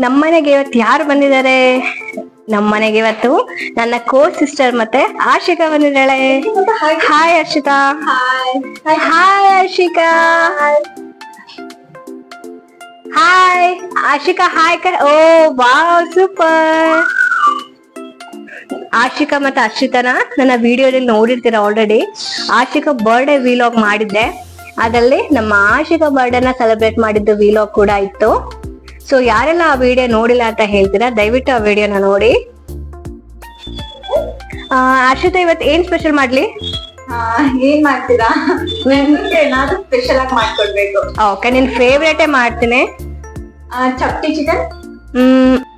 ನಮ್ಮನೆಗೆ ಇವತ್ತು ಯಾರು ಬಂದಿದ್ದಾರೆ? ನಮ್ಮನೆಗೆ ಇವತ್ತು ನನ್ನ ಸಿಸ್ಟರ್ ಮತ್ತೆ ಆಶಿಕಾ ಬಂದಿದ್ದಾಳೆ. Hi Harshita. Hi Ashika. Hi Ashika. Hi oh wow super. Ashika ಮತ್ತೆ ಹರ್ಷಿತಾನ ನನ್ನ ವಿಡಿಯೋದಲ್ಲಿ ನೋಡಿರ್ತೀರ ಆಲ್ರೆಡಿ. ಆಶಿಕಾ ಬರ್ಡೇ ವಿಲಾಗ್ ಮಾಡಿದ್ದೆ, ಅದರಲ್ಲಿ ನಮ್ಮ ಆಶಿಕಾ ಬರ್ಡೇನ ಸೆಲೆಬ್ರೇಟ್ ಮಾಡಿದ್ದು ವಿಲಾಗ್ ಕೂಡ ಇತ್ತು. ಸೊ ಯಾರೆಲ್ಲ ಆ ವಿಡಿಯೋ ನೋಡಿಲ್ಲ ಅಂತ ಹೇಳ್ತೀರಾ, ದಯವಿಟ್ಟು ಆ ವಿಡಿಯೋನ ನೋಡಿ. ಹರ್ಷಿತಾ ಇವತ್ತು ಏನ್ ಸ್ಪೆಷಲ್ ಮಾಡ್ಲಿ? ಏನ್ ಮಾಡ್ತೀರಾ? ನನ್ಗೆ ಏನಾದ್ರು ಸ್ಪೆಷಲ್ ಆಗಿ ಮಾಡ್ಕೊಡ್ಬೇಕು. ಓಕೆ, ನಿನ್ ಫೇವ್ರೇಟೇ ಮಾಡ್ತೀನಿ. ಚಪ್ಟಿ ಚಿಕನ್.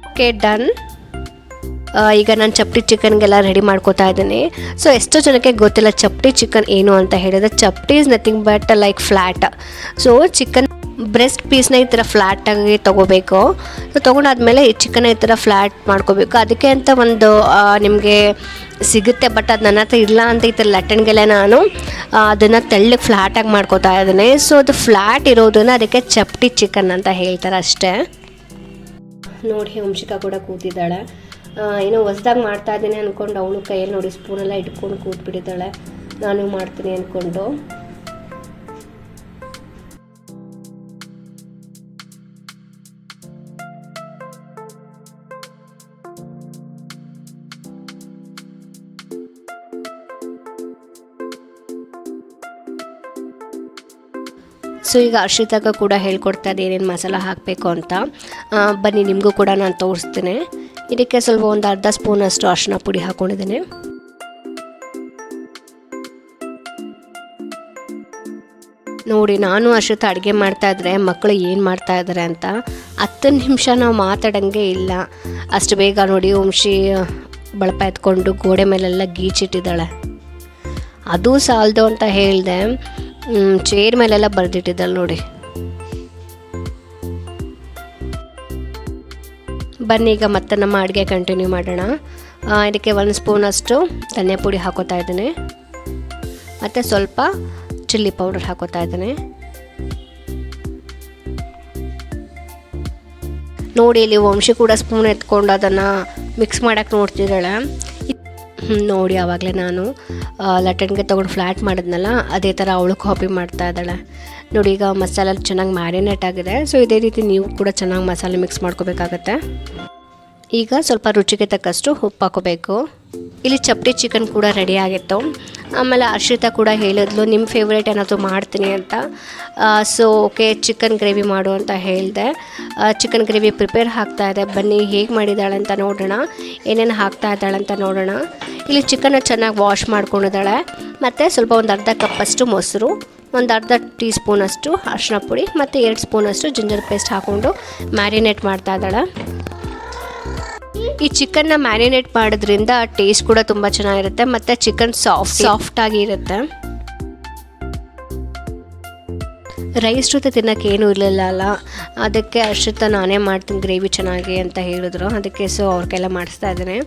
Okay done. ಈಗ ನಾನು ಚಪ್ಟಿ ಚಿಕನ್ಗೆಲ್ಲ ರೆಡಿ ಮಾಡ್ಕೋತಾ ಇದ್ದೀನಿ. ಸೊ ಎಷ್ಟೋ ಜನಕ್ಕೆ ಗೊತ್ತಿಲ್ಲ ಚಪ್ಟಿ ಚಿಕನ್ ಏನು ಅಂತ ಹೇಳಿದ್ರೆ, ಚಪ್ಟಿ is nothing but like flat. So chicken breast ಪೀಸ್ನ ಈ ಥರ ಫ್ಲ್ಯಾಟಾಗಿ ತೊಗೋಬೇಕು. ಸೊ ತೊಗೊಂಡಾದ್ಮೇಲೆ ಈ ಚಿಕನ್ ಈ ಥರ ಫ್ಲ್ಯಾಟ್ ಮಾಡ್ಕೋಬೇಕು. ಅದಕ್ಕೆ ಅಂತ ಒಂದು ನಿಮಗೆ ಸಿಗುತ್ತೆ, ಬಟ್ ಅದು ನನ್ನ ಹತ್ರ ಇಲ್ಲ ಅಂತ ಈ ಥರ ಲಟ್ಟಣಿಗೆಲ್ಲ ನಾನು ಅದನ್ನು ತೆಳ್ಳಗೆ ಫ್ಲ್ಯಾಟಾಗಿ ಮಾಡ್ಕೋತಾ ಇದ್ದೀನಿ. ಸೊ ಅದು ಫ್ಲ್ಯಾಟ್ ಇರೋದನ್ನ ಅದಕ್ಕೆ ಚಪ್ಟಿ ಚಿಕನ್ ಅಂತ ಹೇಳ್ತಾರೆ ಅಷ್ಟೇ. ನೋಡಿ ವಂಶಿಕಾ ಕೂಡ ಕೂತಿದ್ದಾಳೆ. ಏನೋ ಹೊಸ್ದಾಗಿ ಮಾಡ್ತಾ ಇದ್ದೀನಿ ಅಂದ್ಕೊಂಡು ಅವಳು ಕೈಯಲ್ಲಿ ನೋಡಿ ಸ್ಪೂನೆಲ್ಲ ಇಟ್ಕೊಂಡು ಕೂತ್ಬಿಟ್ಟಿದ್ದಾಳೆ, ನಾನು ಮಾಡ್ತೀನಿ ಅಂದ್ಕೊಂಡು. ಸೊ ಈಗ ಹರ್ಷಿತಾಗ ಕೂಡ ಹೇಳ್ಕೊಡ್ತಾ ಇದೆ ಏನೇನು ಮಸಾಲ ಹಾಕಬೇಕು ಅಂತ. ಬನ್ನಿ ನಿಮಗೂ ಕೂಡ ನಾನು ತೋರಿಸ್ತೀನಿ. ಇದಕ್ಕೆ ಸ್ವಲ್ಪ ಒಂದು ಅರ್ಧ ಸ್ಪೂನಷ್ಟು ಅರಿಶಿನ ಪುಡಿ ಹಾಕ್ಕೊಂಡಿದ್ದೀನಿ. ನೋಡಿ, ನಾನು ಹರ್ಷಿತಾ ಅಡುಗೆ ಮಾಡ್ತಾಯಿದ್ರೆ ಮಕ್ಕಳು ಏನು ಮಾಡ್ತಾಯಿದ್ದಾರೆ ಅಂತ 10 ನಿಮಿಷ ನಾವು ಮಾತಾಡೋಂಗೆ ಇಲ್ಲ. ಅಷ್ಟು ಬೇಗ ನೋಡಿ ವಂಶಿ ಬಳಪ ಎತ್ಕೊಂಡು ಗೋಡೆ ಮೇಲೆಲ್ಲ ಗೀಚಿಟ್ಟಿದ್ದಾಳೆ. ಅದು ಸಾಲದು ಅಂತ ಹೇಳಿದೆ, ಚೇರ್ ಮೇಲೆಲ್ಲ ಬರೆದಿಟ್ಟಿದ್ದಾಳೆ ನೋಡಿ. ಬನ್ನಿ ಈಗ ಮತ್ತೆ ನಮ್ಮ ಅಡುಗೆ ಕಂಟಿನ್ಯೂ ಮಾಡೋಣ. ಇದಕ್ಕೆ 1 ಸ್ಪೂನಷ್ಟು ಧನಿಯಾ ಪುಡಿ ಹಾಕೋತಾ ಇದ್ದೀನಿ, ಮತ್ತು ಸ್ವಲ್ಪ ಚಿಲ್ಲಿ ಪೌಡರ್ ಹಾಕೋತಾ ಇದ್ದೀನಿ. ನೋಡಿ ಇಲ್ಲಿ ವಂಶಿ ಕೂಡ ಸ್ಪೂನ್ ಎತ್ಕೊಂಡು ಅದನ್ನು ಮಿಕ್ಸ್ ಮಾಡೋಕ್ಕೆ ನೋಡ್ತಿದ್ದಾಳೆ. ನೋಡಿ ಆವಾಗಲೇ ನಾನು ಲಟ್ಟಣಿಗೆ ತೊಗೊಂಡು ಫ್ಲ್ಯಾಟ್ ಮಾಡಿದ್ನಲ್ಲ, ಅದೇ ಥರ ಅವಳು ಕಾಪಿ ಮಾಡ್ತಾ ಇದ್ದಾಳೆ. ನೋಡಿ ಈಗ ಮಸಾಲೆ ಚೆನ್ನಾಗಿ ಮ್ಯಾರಿನೇಟ್ ಆಗಿದೆ. ಸೊ ಇದೇ ರೀತಿ ನೀವು ಕೂಡ ಚೆನ್ನಾಗಿ ಮಸಾಲೆ ಮಿಕ್ಸ್ ಮಾಡ್ಕೋಬೇಕಾಗತ್ತೆ. ಈಗ ಸ್ವಲ್ಪ ರುಚಿಗೆ ತಕ್ಕಷ್ಟು ಉಪ್ಪು ಹಾಕೋಬೇಕು. ಇಲ್ಲಿ ಚಪ್ಟಿ ಚಿಕನ್ ಕೂಡ ರೆಡಿ ಆಗಿತ್ತು. ಆಮೇಲೆ ಹರ್ಷಿತಾ ಕೂಡ ಹೇಳಿದ್ಲು ನಿಮ್ಮ ಫೇವ್ರೇಟ್ ಏನಾದರೂ ಮಾಡ್ತೀನಿ ಅಂತ. ಸೊ ಓಕೆ ಚಿಕನ್ ಗ್ರೇವಿ ಮಾಡು ಅಂತ ಹೇಳಿದೆ. ಚಿಕನ್ ಗ್ರೇವಿ ಪ್ರಿಪೇರ್ ಆಗ್ತಾಯಿದೆ. ಬನ್ನಿ ಹೇಗೆ ಮಾಡಿದ್ದಾಳೆ ಅಂತ ನೋಡೋಣ, ಏನೇನು ಹಾಕ್ತಾ ಇದ್ದಾಳೆ ಅಂತ ನೋಡೋಣ. ಇಲ್ಲಿ ಚಿಕನ್ನ ಚೆನ್ನಾಗಿ ವಾಶ್ ಮಾಡ್ಕೊಂಡಿದ್ದಾಳೆ, ಮತ್ತು ಸ್ವಲ್ಪ ಒಂದು ಅರ್ಧ ಕಪ್ಪಷ್ಟು ಮೊಸರು, ಒಂದು ಅರ್ಧ ಟೀ ಸ್ಪೂನಷ್ಟು ಅರಿಶಿನ ಪುಡಿ ಮತ್ತು 2 ಸ್ಪೂನಷ್ಟು ಜಿಂಜರ್ ಪೇಸ್ಟ್ ಹಾಕ್ಕೊಂಡು ಮ್ಯಾರಿನೇಟ್ ಮಾಡ್ತಾ ಇದ್ದಾಳೆ. ಈ ಚಿಕನ್ನ ಮ್ಯಾರಿನೇಟ್ ಮಾಡೋದ್ರಿಂದ ಟೇಸ್ಟ್ ಕೂಡ ತುಂಬ ಚೆನ್ನಾಗಿರುತ್ತೆ, ಮತ್ತು ಚಿಕನ್ ಸಾಫ್ಟಾಗಿ ಇರುತ್ತೆ. ರೈಸ್ ಜೊತೆ ತಿನ್ನೋಕ್ಕೆ ಏನೂ ಇರಲಿಲ್ಲ ಅಲ್ಲ, ಅದಕ್ಕೆ ಹರ್ಷಿತಾ ನಾನೇ ಮಾಡ್ತೀನಿ ಗ್ರೇವಿ ಚೆನ್ನಾಗಿ ಅಂತ ಹೇಳಿದ್ರು. ಅದಕ್ಕೆ ಸೊ ಅವ್ರ ಕೈಲ ಮಾಡಿಸ್ತಾ ಇದ್ದೀನಿ.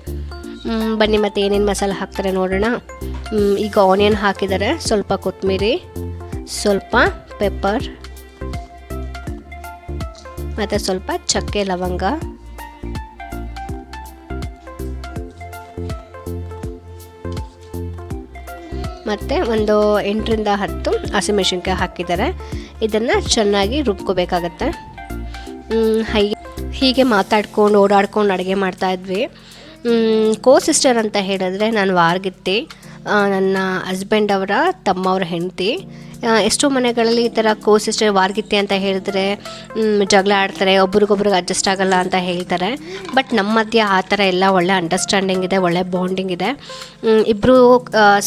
ಬನ್ನಿ ಮತ್ತೆ ಏನೇನು ಮಸಾಲೆ ಹಾಕ್ತಾರೆ ನೋಡೋಣ. ಈಗ ಆನಿಯನ್ ಹಾಕಿದ್ದಾರೆ, ಸ್ವಲ್ಪ ಕೊತ್ತಂಬರಿ, ಸ್ವಲ್ಪ ಪೆಪ್ಪರ್, ಮತ್ತು ಸ್ವಲ್ಪ ಚಕ್ಕೆ ಲವಂಗ, ಮತ್ತು ಒಂದು 8ರಿಂದ 10 ಹಸಿಮೆಣಸಿನ್ಕಾಯಿ ಹಾಕಿದ್ದಾರೆ. ಇದನ್ನು ಚೆನ್ನಾಗಿ ರುಬ್ಕೋಬೇಕಾಗತ್ತೆ. ಹೀಗೆ ಮಾತಾಡ್ಕೊಂಡು ಓಡಾಡ್ಕೊಂಡು ಅಡುಗೆ ಮಾಡ್ತಾಯಿದ್ವಿ. ಸಿಸ್ಟರ್ ಅಂತ ಹೇಳಿದ್ರೆ ನಾನು ವಾರ್ಗಿತ್ತಿ, ನನ್ನ ಹಸ್ಬೆಂಡ್ ಅವರ ತಮ್ಮವ್ರ ಹೆಂಡತಿ. ಎಷ್ಟೋ ಮನೆಗಳಲ್ಲಿ ಈ ಥರ ಸಿಸ್ಟರ್ ವಾರ್ಗಿತ್ತಿ ಅಂತ ಹೇಳಿದ್ರೆ ಜಗಳ ಆಡ್ತಾರೆ, ಒಬ್ರಿಗೊಬ್ರಿಗೆ ಅಡ್ಜಸ್ಟ್ ಆಗೋಲ್ಲ ಅಂತ ಹೇಳ್ತಾರೆ. ಬಟ್ ನಮ್ಮ ಮಧ್ಯೆ ಆ ಥರ ಎಲ್ಲ ಒಳ್ಳೆ ಅಂಡರ್ಸ್ಟ್ಯಾಂಡಿಂಗ್ ಇದೆ, ಒಳ್ಳೆ ಬಾಂಡಿಂಗ್ ಇದೆ. ಇಬ್ಬರು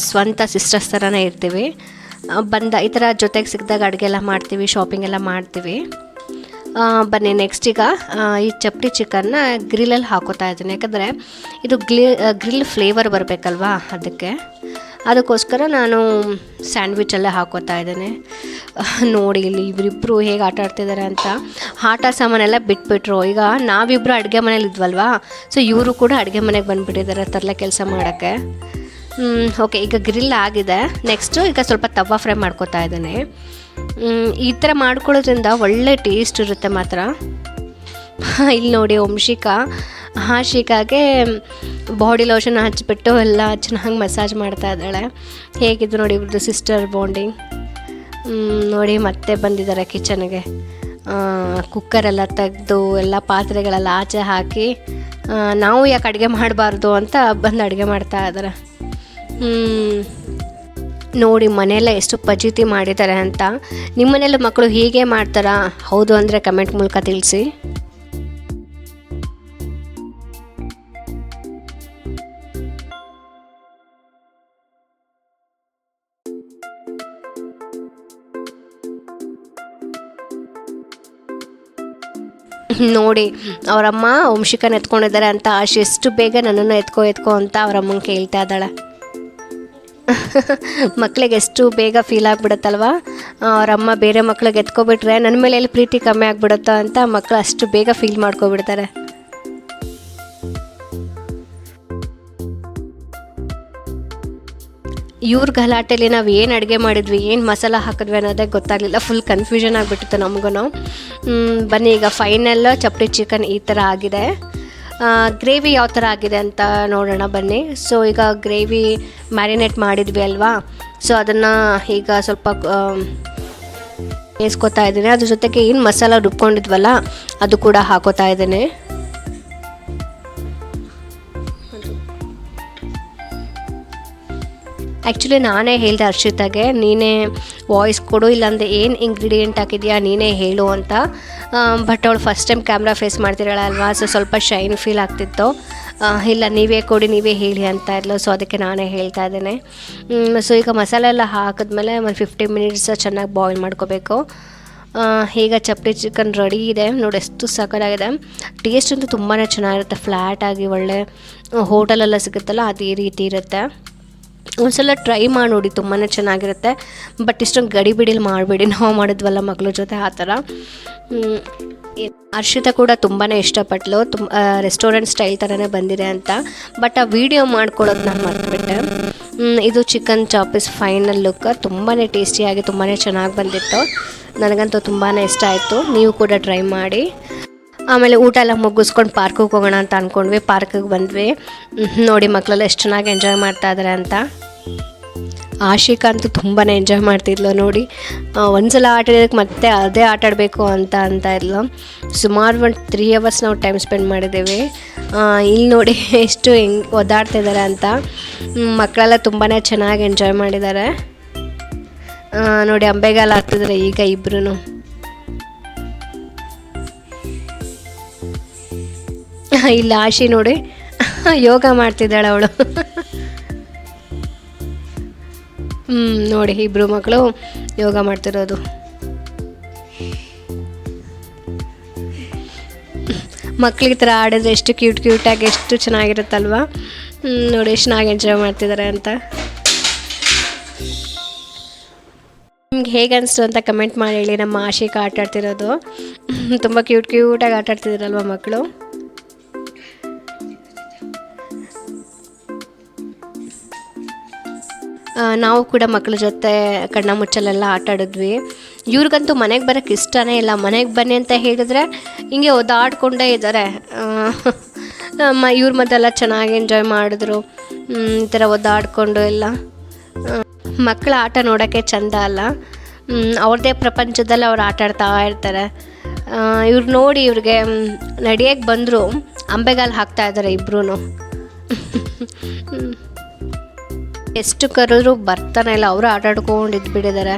ಸ್ವಂತ ಸಿಸ್ಟರ್ಸ್ ಥರನೇ ಇರ್ತೀವಿ. ಈ ಥರ ಜೊತೆಗೆ ಸಿಕ್ಕಿದಾಗ ಅಡುಗೆ ಎಲ್ಲ ಮಾಡ್ತೀವಿ, ಶಾಪಿಂಗ್ ಎಲ್ಲ ಮಾಡ್ತೀವಿ. ಬನ್ನಿ ನೆಕ್ಸ್ಟ್ ಈಗ ಈ ಚಪ್ಟಿ ಚಿಕನ್ನ ಗ್ರಿಲ್ಲಲ್ಲಿ ಹಾಕೋತಾ ಇದ್ದೀನಿ. ಯಾಕಂದರೆ ಇದು ಗ್ರಿಲ್ ಫ್ಲೇವರ್ ಬರಬೇಕಲ್ವಾ, ಅದಕ್ಕೋಸ್ಕರ ನಾನು ಸ್ಯಾಂಡ್ವಿಚಲ್ಲೇ ಹಾಕೋತಾ ಇದ್ದೇನೆ. ನೋಡಿ ಇಲ್ಲಿ ಇವರಿಬ್ಬರು ಹೇಗೆ ಆಟ ಆಡ್ತಿದ್ದಾರೆ ಅಂತ. ಆಟ ಸಾಮಾನೆಲ್ಲ ಬಿಟ್ಬಿಟ್ರು. ಈಗ ನಾವಿಬ್ಬರು ಅಡುಗೆ ಮನೇಲಿ ಇದ್ವಲ್ವಾ, ಸೊ ಇವರು ಕೂಡ ಅಡುಗೆ ಮನೆಗೆ ಬಂದುಬಿಟ್ಟಿದ್ದಾರೆ ತರಲೆ ಕೆಲಸ ಮಾಡೋಕ್ಕೆ. ಓಕೆ ಈಗ ಗ್ರಿಲ್ ಆಗಿದೆ. ನೆಕ್ಸ್ಟು ಈಗ ಸ್ವಲ್ಪ ತವಾ ಫ್ರೈ ಮಾಡ್ಕೋತಾ ಇದ್ದೇನೆ. ಈ ಥರ ಮಾಡ್ಕೊಳ್ಳೋದ್ರಿಂದ ಒಳ್ಳೆ ಟೇಸ್ಟ್ ಇರುತ್ತೆ ಮಾತ್ರ. ಇಲ್ಲಿ ನೋಡಿ ಹಾಶಿಕಾಗೆ ಬಾಡಿ ಲೋಷನ್ ಹಚ್ಬಿಟ್ಟು ಎಲ್ಲ ಚೆನ್ನಾಗಿ ಮಸಾಜ್ ಮಾಡ್ತಾ ಇದ್ದಾಳೆ. ಹೇಗಿದ್ದು ನೋಡಿ ಇವ್ರದ್ದು ಸಿಸ್ಟರ್ ಬಾಂಡಿಂಗ್. ನೋಡಿ ಮತ್ತೆ ಬಂದಿದ್ದಾರೆ ಕಿಚನ್ಗೆ. ಕುಕ್ಕರೆಲ್ಲ ತೆಗೆದು ಎಲ್ಲ ಪಾತ್ರೆಗಳೆಲ್ಲ ಆಚೆ ಹಾಕಿ ನಾವು ಯಾಕೆ ಅಡುಗೆ ಮಾಡಬಾರ್ದು ಅಂತ ಬಂದು ಅಡುಗೆ ಮಾಡ್ತಾ ಇದ್ದಾರೆ. ನೋಡಿ ಮನೆಯೆಲ್ಲ ಎಷ್ಟು ಪಜಿತಿ ಮಾಡಿದ್ದಾರೆ ಅಂತ. ನಿಮ್ಮ ಮನೆಯಲ್ಲ ಮಕ್ಕಳು ಹೀಗೆ ಮಾಡ್ತಾರಾ? ಹೌದು ಅಂದರೆ ಕಮೆಂಟ್ ಮೂಲಕ ತಿಳಿಸಿ. ನೋಡಿ ಅವರಮ್ಮ ವಂಶಿಕನ ಎತ್ಕೊಂಡಿದ್ದಾರೆ ಅಂತ ಎಷ್ಟು ಬೇಗ ನನ್ನನ್ನು ಎತ್ಕೋ ಅಂತ ಅವರಮ್ಮಂಗೆ ಕೇಳ್ತಾ ಇದ್ದಾಳೆ. ಮಕ್ಕಳಿಗೆ ಎಷ್ಟು ಬೇಗ ಫೀಲ್ ಆಗಿಬಿಡುತ್ತಲ್ವ, ಅವರಮ್ಮ ಬೇರೆ ಮಕ್ಳಿಗೆ ಎತ್ಕೊಬಿಟ್ರೆ ನನ್ನ ಮೇಲೆ ಎಲ್ಲಿ ಪ್ರೀತಿ ಕಮ್ಮಿ ಆಗಿಬಿಡುತ್ತೋ ಅಂತ ಮಕ್ಕಳು ಅಷ್ಟು ಬೇಗ ಫೀಲ್ ಮಾಡ್ಕೊಬಿಡ್ತಾರೆ. ಇವ್ರ ಗಲಾಟೆಯಲ್ಲಿ ನಾವು ಏನು ಅಡುಗೆ ಮಾಡಿದ್ವಿ, ಏನು ಮಸಾಲ ಹಾಕಿದ್ವಿ ಅನ್ನೋದೇ ಗೊತ್ತಾಗಲಿಲ್ಲ. ಫುಲ್ ಕನ್ಫ್ಯೂಷನ್ ಆಗಿಬಿಟ್ಟಿತ್ತು ನಮಗೂ. ಬನ್ನಿ ಈಗ ಫೈನಲ್ ಚಪ್ಪಡಿ ಚಿಕನ್ ಈ ಥರ ಆಗಿದೆ. ಗ್ರೇವಿ ಯಾವ ಥರ ಆಗಿದೆ ಅಂತ ನೋಡೋಣ ಬನ್ನಿ. ಸೊ ಈಗ ಗ್ರೇವಿ ಮ್ಯಾರಿನೇಟ್ ಮಾಡಿದ್ವಿ ಅಲ್ವಾ, ಸೊ ಅದನ್ನು ಈಗ ಸ್ವಲ್ಪ ಬೇಯಿಸ್ಕೊತಾ ಇದ್ದೀನಿ. ಅದ್ರ ಜೊತೆಗೆ ಏನು ಮಸಾಲ ರುಬ್ಕೊಂಡಿದ್ವಲ್ಲ ಅದು ಕೂಡ ಹಾಕೋತಾ ಇದ್ದೀನಿ. ಆ್ಯಕ್ಚುಲಿ ನಾನೇ ಹೇಳಿದೆ ಹರ್ಷಿತಾಗೆ, ನೀನೇ ವಾಯ್ಸ್ ಕೊಡು, ಇಲ್ಲಾಂದರೆ ಏನು ಇಂಗ್ರೀಡಿಯೆಂಟ್ ಹಾಕಿದ್ಯಾ ನೀನೇ ಹೇಳು ಅಂತ. ಬಟ್ ಅವಳು ಫಸ್ಟ್ ಟೈಮ್ ಕ್ಯಾಮ್ರಾ ಫೇಸ್ ಮಾಡ್ತಿರಲ್ಲ, ಸೊ ಸ್ವಲ್ಪ ಶೈನ್ ಫೀಲ್ ಆಗ್ತಿತ್ತು. ಇಲ್ಲ ನೀವೇ ಕೊಡಿ, ನೀವೇ ಹೇಳಿ ಅಂತ ಇರಲು, ಸೊ ಅದಕ್ಕೆ ನಾನೇ ಹೇಳ್ತಾ ಇದ್ದೇನೆ. ಸೊ ಈಗ ಮಸಾಲೆ ಎಲ್ಲ ಹಾಕಿದ್ಮೇಲೆ ಒಂದು 15 ಮಿನಿಟ್ಸ್ ಚೆನ್ನಾಗಿ ಬಾಯ್ಲ್ ಮಾಡ್ಕೋಬೇಕು. ಈಗ ಚಪ್ಪಡಿ ಚಿಕನ್ ರೆಡಿ ಇದೆ ನೋಡಿ, ಎಷ್ಟು ಸಕ್ಕತ್ತಾಗಿದೆ. ಟೇಸ್ಟ್ ಅಂತೂ ತುಂಬಾ ಚೆನ್ನಾಗಿರುತ್ತೆ, ಫ್ಲ್ಯಾಟಾಗಿ ಒಳ್ಳೆ ಹೋಟೆಲೆಲ್ಲ ಸಿಗುತ್ತಲ್ಲ ಅದೇ ರೀತಿ ಇರುತ್ತೆ. ಒಂದ್ಸಲ ಟ್ರೈ ಮಾಡಿ ನೋಡಿ, ತುಂಬಾ ಚೆನ್ನಾಗಿರುತ್ತೆ. ಬಟ್ ಇಷ್ಟೊಂದು ಗಡಿಬಿಡಿಲಿ ಮಾಡಬೇಡಿ, ನಾವು ಮಾಡಿದ್ವಲ್ಲ ಮಕ್ಕಳ ಜೊತೆ ಆ ಥರ. ಹರ್ಷಿತಾ ಕೂಡ ತುಂಬಾ ಇಷ್ಟಪಟ್ಟಳು, ರೆಸ್ಟೋರೆಂಟ್ ಸ್ಟೈಲ್ ಥರನೇ ಬಂದಿದೆ ಅಂತ. ಬಟ್ ಆ ವಿಡಿಯೋ ಮಾಡ್ಕೊಳ್ಳೋದು ನಾನು ಮರ್ತುಬಿಟ್ಟೆ. ಇದು ಚಿಕನ್ ಚಾಪಿಸ್ ಫೈನಲ್ ಲುಕ್, ತುಂಬಾ ಟೇಸ್ಟಿಯಾಗಿ ತುಂಬಾ ಚೆನ್ನಾಗಿ ಬಂದಿತ್ತು. ನನಗಂತೂ ತುಂಬಾ ಇಷ್ಟ ಆಯಿತು, ನೀವು ಕೂಡ ಟ್ರೈ ಮಾಡಿ. ಆಮೇಲೆ ಊಟ ಎಲ್ಲ ಮುಗಿಸ್ಕೊಂಡು ಪಾರ್ಕಿಗೆ ಹೋಗೋಣ ಅಂತ ಅಂದ್ಕೊಂಡ್ವಿ. ಪಾರ್ಕಿಗೆ ಬಂದ್ವಿ. ನೋಡಿ ಮಕ್ಕಳೆಲ್ಲ ಎಷ್ಟು ಚೆನ್ನಾಗಿ ಎಂಜಾಯ್ ಮಾಡ್ತಾ ಇದ್ದಾರೆ ಅಂತ. ಆಶಿಕಾ ಅಂತೂ ತುಂಬಾ ಎಂಜಾಯ್ ಮಾಡ್ತಿದ್ಲು ನೋಡಿ. ಒಂದ್ಸಲ ಆಟ ಆಡೋದಕ್ಕೆ ಮತ್ತೆ ಅದೇ ಆಟ ಆಡಬೇಕು ಅಂತ ಇದ್ಲು. ಸುಮಾರು ಒಂದು 3 hours ನಾವು ಟೈಮ್ ಸ್ಪೆಂಡ್ ಮಾಡಿದ್ದೀವಿ. ಇಲ್ಲಿ ನೋಡಿ ಎಷ್ಟು ಒದ್ದಾಡ್ತಿದ್ದಾರೆ ಅಂತ. ಮಕ್ಕಳೆಲ್ಲ ತುಂಬಾ ಚೆನ್ನಾಗಿ ಎಂಜಾಯ್ ಮಾಡಿದ್ದಾರೆ ನೋಡಿ. ಅಂಬೆಗಾಲ ಹಾಕ್ತಿದ್ದಾರೆ ಈಗ ಇಬ್ಬರೂ. ಇಲ್ಲ ಆಶಿ ನೋಡಿ ಯೋಗ ಮಾಡ್ತಿದ್ದಾಳೆ ಅವಳು. ನೋಡಿ ಇಬ್ಬರು ಮಕ್ಕಳು ಯೋಗ ಮಾಡ್ತಿರೋದು. ಮಕ್ಳಿಗೆ ಥರ ಆಡಿದ್ರೆ ಎಷ್ಟು ಕ್ಯೂಟಾಗಿ ಎಷ್ಟು ಚೆನ್ನಾಗಿರುತ್ತಲ್ವ. ನೋಡಿ ಎಷ್ಟು ಚೆನ್ನಾಗಿ ಎಂಜಾಯ್ ಮಾಡ್ತಿದ್ದಾರೆ ಅಂತ. ನಿಮ್ಗೆ ಹೇಗೆ ಅನಿಸ್ತು ಅಂತ ಕಮೆಂಟ್ ಮಾಡಿ ಹೇಳಿ. ನಮ್ಮ ಆಶಿಕ ಆಟ ಆಡ್ತಿರೋದು ತುಂಬ ಕ್ಯೂಟಾಗಿ ಆಟ ಆಡ್ತಿದ್ದಾರಲ್ವ ಮಕ್ಕಳು. ನಾವು ಕೂಡ ಮಕ್ಕಳ ಜೊತೆ ಕಣ್ಣ ಮುಚ್ಚಲೆಲ್ಲ ಆಟ ಆಡಿದ್ವಿ. ಇವ್ರಿಗಂತೂ ಮನೆಗೆ ಬರೋಕ್ಕೆ ಇಷ್ಟನೇ ಇಲ್ಲ. ಮನೆಗೆ ಬನ್ನಿ ಅಂತ ಹೇಳಿದ್ರೆ ಹಿಂಗೆ ಒದ್ದಾಡ್ಕೊಂಡೇ ಇದ್ದಾರೆ. ಇವ್ರ ಮತ್ತೆಲ್ಲ ಚೆನ್ನಾಗಿ ಎಂಜಾಯ್ ಮಾಡಿದ್ರು. ಈ ಥರ ಒದ್ದಾಡಿಕೊಂಡು ಎಲ್ಲ. ಮಕ್ಕಳ ಆಟ ನೋಡೋಕ್ಕೆ ಚೆಂದ ಅಲ್ಲ, ಅವ್ರದ್ದೇ ಪ್ರಪಂಚದಲ್ಲಿ ಅವ್ರು ಆಟ ಆಡ್ತಾ ಇರ್ತಾರೆ. ಇವ್ರು ನೋಡಿ ಇವ್ರಿಗೆ ನಡಿಯೋಕ್ಕೆ ಬಂದರು, ಅಂಬೆಗಾಲು ಹಾಕ್ತಾ ಇದ್ದಾರೆ ಇಬ್ಬರೂ. ಎಷ್ಟು ಕರೆದ್ರು ಬರ್ತಾನೆ ಇಲ್ಲ, ಅವರು ಆಟ ಆಡ್ಕೊಂಡು ಇದ್ಬಿಟ್ಟಿದ್ದಾರೆ.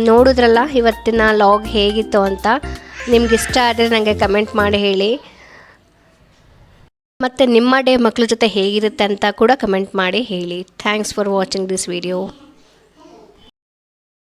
ನೋಡಿದ್ರಲ್ಲ ಇವತ್ತಿನ ಲಾಗ್ ಹೇಗಿತ್ತು ಅಂತ. ನಿಮ್ಗೆ ಇಷ್ಟ ಆದರೆ ನನಗೆ ಕಮೆಂಟ್ ಮಾಡಿ ಹೇಳಿ. ಮತ್ತು ನಿಮ್ಮ ಡೇ ಮಕ್ಕಳ ಜೊತೆ ಹೇಗಿರುತ್ತೆ ಅಂತ ಕೂಡ ಕಮೆಂಟ್ ಮಾಡಿ ಹೇಳಿ. Thanks for watching this video.